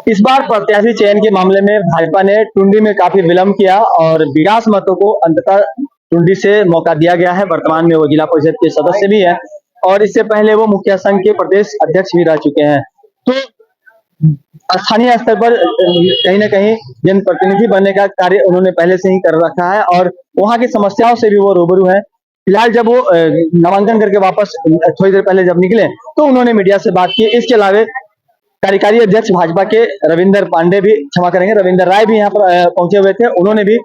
इस बार प्रत्याशी चयन के मामले में भाजपा ने टुंडी में काफी विलंब किया और विकास महतो को अंततः टुंडी से मौका दिया गया है। वर्तमान में वो जिला परिषद के सदस्य भी है और इससे पहले वो मुखिया संघ के प्रदेश अध्यक्ष भी रह चुके हैं। तो स्थानीय स्तर पर कहीं ना कहीं जनप्रतिनिधि बनने का कार्य उन्होंने पहले से ही कर रखा है और वहां की समस्याओं से भी वो रूबरू है। फिलहाल जब वो नामांकन करके वापस थोड़ी देर पहले जब निकले तो उन्होंने मीडिया से बात की। इसके अलावा कार्यकारी अध्यक्ष भाजपा के रविंदर पांडे भी, क्षमा करेंगे, रविंदर राय भी यहाँ पर पहुंचे हुए थे। उन्होंने भी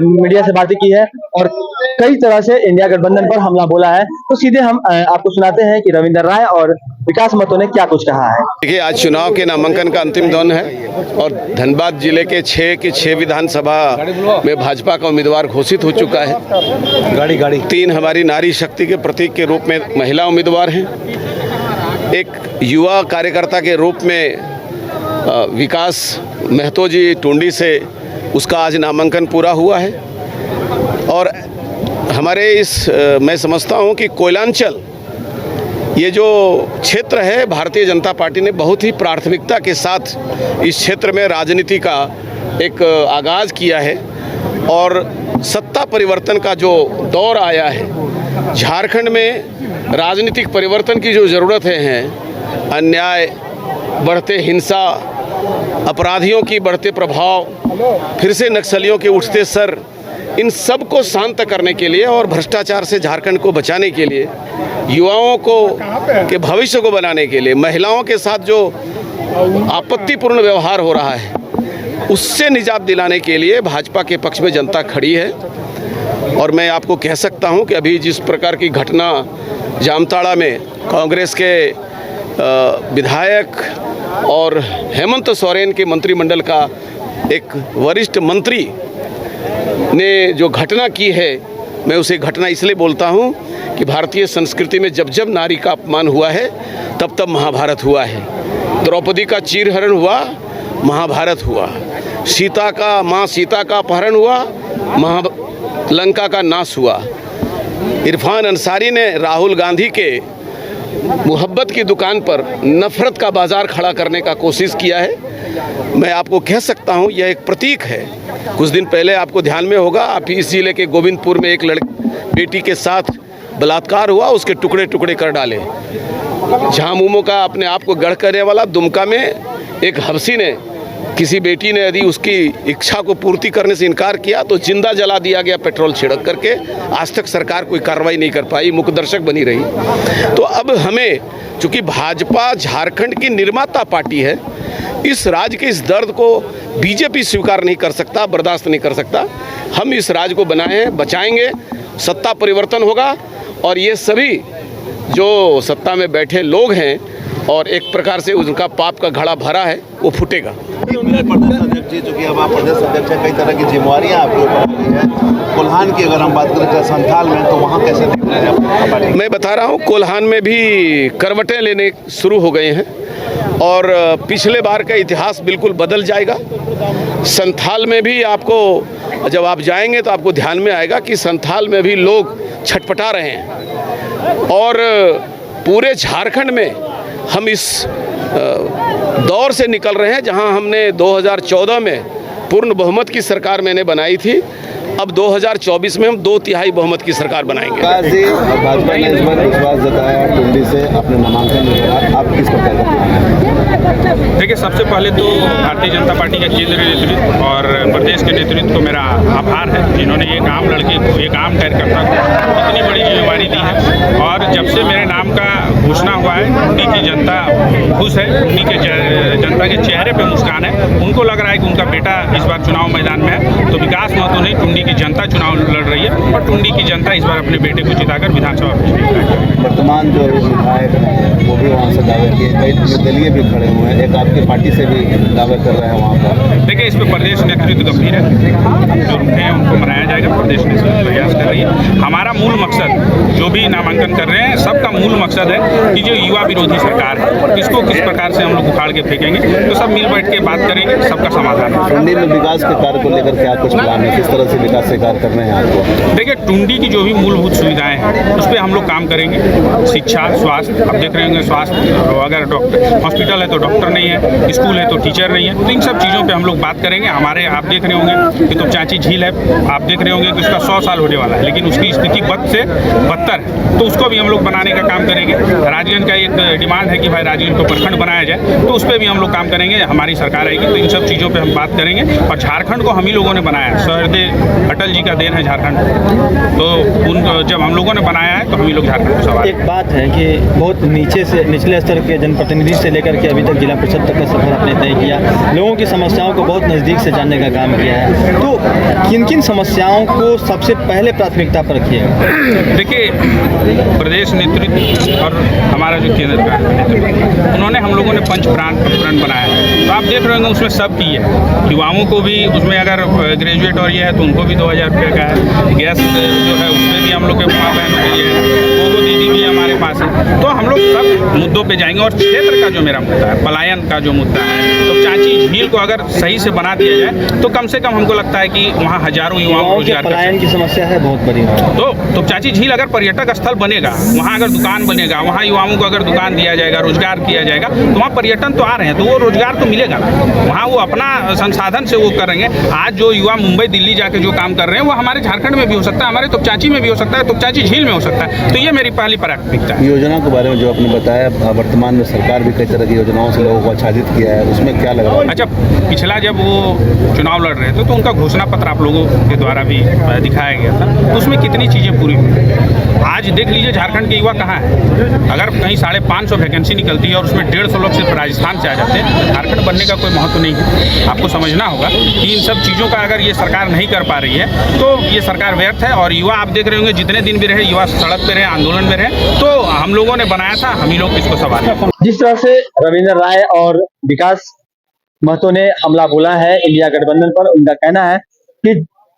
मीडिया से बातें की है और कई तरह से इंडिया गठबंधन पर हमला बोला है। तो सीधे हम आपको सुनाते हैं कि रविंदर राय और विकास महतो ने क्या कुछ कहा है। देखिए, आज चुनाव के नामांकन का अंतिम दौर है और धनबाद जिले के 6 विधानसभा में भाजपा का उम्मीदवार घोषित हो चुका है। 3 हमारी नारी शक्ति के प्रतीक के रूप में महिला उम्मीदवार हैं। एक युवा कार्यकर्ता के रूप में विकास महतो जी टुंडी से, उसका आज नामांकन पूरा हुआ है। और हमारे मैं समझता हूं कि कोयलांचल ये जो क्षेत्र है, भारतीय जनता पार्टी ने बहुत ही प्राथमिकता के साथ इस क्षेत्र में राजनीति का एक आगाज़ किया है और सत्ता परिवर्तन का जो दौर आया है, झारखंड में राजनीतिक परिवर्तन की जो ज़रूरतें हैं, अन्याय, बढ़ते हिंसा, अपराधियों की बढ़ते प्रभाव, फिर से नक्सलियों के उठते सर, इन सब को शांत करने के लिए और भ्रष्टाचार से झारखंड को बचाने के लिए, युवाओं को के भविष्य को बनाने के लिए, महिलाओं के साथ जो आपत्तिपूर्ण व्यवहार हो रहा है उससे निजात दिलाने के लिए भाजपा के पक्ष में जनता खड़ी है। और मैं आपको कह सकता हूं कि अभी जिस प्रकार की घटना जामताड़ा में कांग्रेस के विधायक और हेमंत सोरेन के मंत्रिमंडल का एक वरिष्ठ मंत्री ने जो घटना की है, मैं उसे घटना इसलिए बोलता हूं कि भारतीय संस्कृति में जब जब नारी का अपमान हुआ है तब तब महाभारत हुआ है। द्रौपदी का चीरहरण हुआ, महाभारत हुआ। माँ सीता का अपहरण हुआ, लंका का नाश हुआ। इरफान अंसारी ने राहुल गांधी के मोहब्बत की दुकान पर नफरत का बाजार खड़ा करने का कोशिश किया है। मैं आपको कह सकता हूं, यह एक प्रतीक है। कुछ दिन पहले आपको ध्यान में होगा, आप इस जिले के गोविंदपुर में एक बेटी के साथ बलात्कार हुआ, उसके टुकड़े टुकड़े कर डाले। झामुमो का अपने आप को गढ़ करने वाला दुमका में एक हफ्सी ने, किसी बेटी ने यदि उसकी इच्छा को पूर्ति करने से इनकार किया तो जिंदा जला दिया गया पेट्रोल छिड़क करके। आज तक सरकार कोई कार्रवाई नहीं कर पाई, मुखदर्शक बनी रही। तो अब हमें, चूंकि भाजपा झारखंड की निर्माता पार्टी है, इस राज्य के इस दर्द को बीजेपी स्वीकार नहीं कर सकता, बर्दाश्त नहीं कर सकता। हम इस राज्य को बनाए हैं, बचाएंगे, सत्ता परिवर्तन होगा और ये सभी जो सत्ता में बैठे लोग हैं और एक प्रकार से उनका पाप का घड़ा भरा है, वो फूटेगा। प्रदेश अध्यक्ष जी, चूँकि अब आप प्रदेश अध्यक्ष हैं, कई तरह की जिम्मेवारियां आपके ऊपर आ रही हैं। कोल्हान की अगर हम बात करें संथाल में, तो वहाँ कैसे देख रहे हैं? मैं बता रहा हूँ, कोल्हान में भी करवटें लेने शुरू हो गए हैं और पिछले बार का इतिहास बिल्कुल बदल जाएगा। संथाल में भी आपको, जब आप जाएंगे तो आपको ध्यान में आएगा कि संथाल में भी लोग छटपटा रहे हैं। और पूरे झारखंड में हम इस दौर से निकल रहे हैं जहां हमने 2014 में पूर्ण बहुमत की सरकार मैंने बनाई थी। अब 2024 में हम 2/3 बहुमत की सरकार बनाएंगे। भाजपा ने इस बार विश्वास जताया टुंडी से अपने नामांकन में, आप किस प्रकार का? देखिए, सबसे पहले तो भारतीय जनता पार्टी के केंद्रीय नेतृत्व और प्रदेश के नेतृत्व को मेरा आभार है, जिन्होंने एक आम लड़के को, एक आम कार्यकर्ता को इतनी बड़ी जिम्मेवारी दी है। और जब से मेरे नाम का घोषणा हुआ है, टुंडी की जनता खुश है, टुंडी के जनता के चेहरे पे मुस्कान है। उनको लग रहा है कि उनका बेटा इस बार चुनाव मैदान में है। तो विकास महतो नहीं, टुंडी की जनता चुनाव लड़ रही है और टुंडी की जनता इस बार अपने बेटे को जिताकर विधानसभा भेजेगी। वर्तमान जो विधायक हैं वो भी वहाँ से दावे किए, कई निर्दलीय भी खड़े हुए हैं, एक आपकी पार्टी से भी दावे कर रहे हैं वहाँ पर। देखिए, इस पर प्रदेश नेतृत्व गंभीर है, जो रुके हैं उनको मनाया जाएगा। प्रदेश नेतृत्व प्रयास कर रही है। हमारा मूल मकसद, जो भी नामांकन कर रहे हैं, सबका मूल मकसद है कि जो युवा विरोधी सरकार है, इसको किस प्रकार से हम लोग उखाड़ के फेंकेंगे। तो सब मिल बैठ के बात करेंगे, सबका समाधान है। टुंडी में विकास के कार्य को लेकर क्या कुछ प्लान है, किस तरह से का स्वीकार कर रहे हैं आपको? देखिए, टुंडी की जो भी मूलभूत सुविधाएं हैं उस पर हम लोग काम करेंगे। शिक्षा, स्वास्थ्य, अब देख रहे होंगे स्वास्थ्य, अगर डॉक्टर हॉस्पिटल है तो डॉक्टर नहीं है, स्कूल है तो टीचर नहीं है, तो इन सब चीज़ों पे हम लोग बात करेंगे। हमारे आप देख रहे होंगे कि तो चाची झील है, आप देख रहे होंगे कि उसका 100 साल होने वाला है, लेकिन उसकी स्थिति बद से बदतर है, तो उसको भी हम लोग बनाने का काम करेंगे। राजगंज का एक डिमांड है कि भाई राजगंज को प्रखंड बनाया जाए, तो उस पर भी हम लोग काम करेंगे। हमारी सरकार आएगी तो इन सब चीज़ों पर हम बात करेंगे। और झारखंड को हम ही लोगों ने बनाया, सहृदय अटल जी का देन है झारखंड, तो जब हम लोगों ने बनाया है तो हम ही लोग झारखंड को सवाल। एक बात है कि बहुत नीचे से निचले स्तर के जनप्रतिनिधि से लेकर के अभी तक जिला परिषद तक का सफर आपने तय किया, लोगों की समस्याओं को बहुत नज़दीक से जानने का काम किया है, तो किन किन समस्याओं को सबसे पहले प्राथमिकता पर रखिएगा? देखिए, प्रदेश नेतृत्व और हमारा जो केंद्र का नेतृत्व, उन्होंने हम लोगों ने पंच प्राण बनाया है, तो आप देख रहे होंगे उसमें सब की है। युवाओं को भी उसमें अगर ग्रेजुएट और ये है तो उनको भी 2000 रुपये का है। गैस जो है उसमें भी हम लोग के माँ बहनों के लिए है, वो दीदी भी हमारे पास है। तो हम लोग सब मुद्दों पे जाएंगे। और क्षेत्र का जो मेरा मुद्दा है, पलायन का जो मुद्दा है, तो चाची झील को अगर सही से बना दिया जाए तो कम से कम हमको लगता है कि वहाँ हजारों युवाओं को रोजगार, पलायन की समस्या है बहुत बड़ी। तो चाची झील अगर पर्यटक स्थल बनेगा, वहाँ अगर दुकान बनेगा, वहाँ युवाओं को अगर दुकान दिया जाएगा, रोजगार किया जाएगा, तो वहाँ पर्यटन तो आ रहे हैं तो वो रोजगार तो मिलेगा ना, वहाँ वो अपना संसाधन से वो करेंगे। आज जो युवा मुंबई दिल्ली जाके जो काम कर रहे हैं वो हमारे झारखंड में भी हो सकता है, हमारे तोपचांची में भी हो सकता है, तोपचांची झील में हो सकता है। तो ये मेरी पहली प्राथमिकता है। योजना के बारे में जो आपने बताया, वर्तमान में सरकार भी कई तरह की योजनाओं से लोगों को आच्छादित किया है, उसमें क्या लगा? अच्छा, पिछला जब वो चुनाव लड़ रहे थे तो उनका घोषणा पत्र आप लोगों के द्वारा भी दिखाया गया था, उसमें कितनी चीज़ें पूरी हुई। आज देख लीजिए झारखंड के युवा कहाँ है। अगर कहीं 550 वैकेंसी निकलती है और उसमें 150 लोग सिर्फ राजस्थान से आ जाते हैं, झारखंड बनने का कोई महत्व नहीं है। आपको समझना होगा कि इन सब चीज़ों का अगर ये सरकार नहीं कर पा रही है तो ये सरकार व्यर्थ है। और युवा आप देख रहे होंगे जितने दिन भी रहे युवा सड़क पे रहे, आंदोलन में रहे, तो हम लोगों ने बनाया था, हम ही लोग इसको संभालें। जिस तरह से रविंद्र राय और विकास महतो ने हमला बोला है इंडिया गठबंधन पर, उनका कहना है कि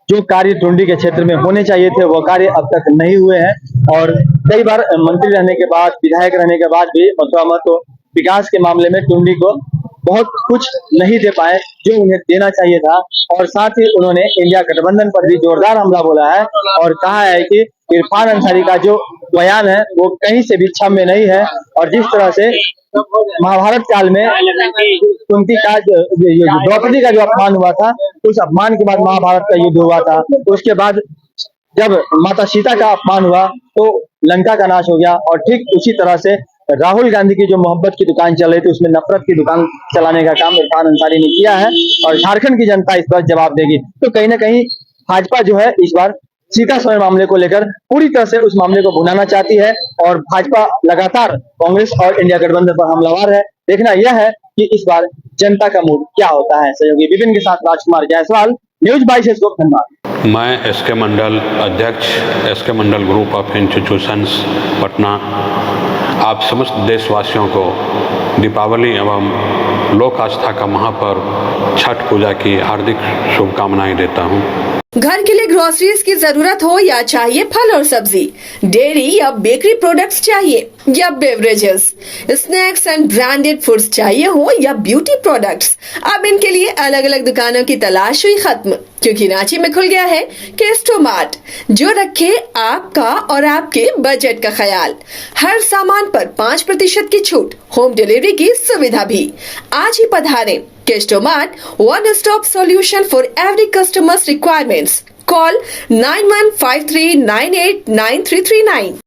जो कार्य टुंडी के क्षेत्र में होने चाहिए थे वो कार्य अब तक नहीं हुए हैं। और कई बार मंत्री रहने के बाद, विधायक रहने के बाद भी मथुरा महतो विकास के मामले में टुंडी को बहुत कुछ नहीं दे पाए जो उन्हें देना चाहिए था। और साथ ही उन्होंने इंडिया गठबंधन पर भी जोरदार हमला बोला है और कहा है कि इरफान अंसारी का जो बयान है वो कहीं से भी क्षम्य नहीं है। और जिस तरह से महाभारत काल में कुंती का द्रौपदी का जो अपमान हुआ था, उस अपमान के बाद महाभारत का युद्ध हुआ था, उसके बाद जब माता सीता का अपमान हुआ तो लंका का नाश हो गया। और ठीक उसी तरह से राहुल गांधी की जो मोहब्बत की दुकान चल रही थी उसमें नफरत की दुकान चलाने का काम इरफान अंसारी ने किया है और झारखंड की जनता इस पर जवाब देगी। तो कहीं ना कहीं भाजपा जो है इस बार सीता समय मामले को लेकर पूरी तरह से उस मामले को भुनाना चाहती है और भाजपा लगातार कांग्रेस और इंडिया गठबंधन पर हमलावर है। देखना यह है कि इस बार जनता का मूड क्या होता है। सहयोगी विपिन के साथ राजकुमार जायसवाल, न्यूज 22 को धन्यवाद। मैं एसके मंडल अध्यक्ष, SK Mandal group of institutions Patna, आप समस्त देशवासियों को दीपावली एवं लोक आस्था का महापर्व छठ पूजा की हार्दिक शुभकामनाएं देता हूं। घर के लिए ग्रोसरीज की जरूरत हो या चाहिए फल और सब्जी, डेयरी या बेकरी प्रोडक्ट्स चाहिए या beverages, snacks and branded foods चाहिए हो या ब्यूटी प्रोडक्ट्स, अब इनके लिए अलग अलग दुकानों की तलाश हुई खत्म, क्योंकि रांची में खुल गया है केस्टो मार्ट, जो रखे आपका और आपके बजट का ख्याल। हर सामान पर 5% की छूट, होम डिलीवरी की सुविधा भी। आज ही पधारें। Kesto mart, one stop solution for every customer's requirements. Call 9153989339.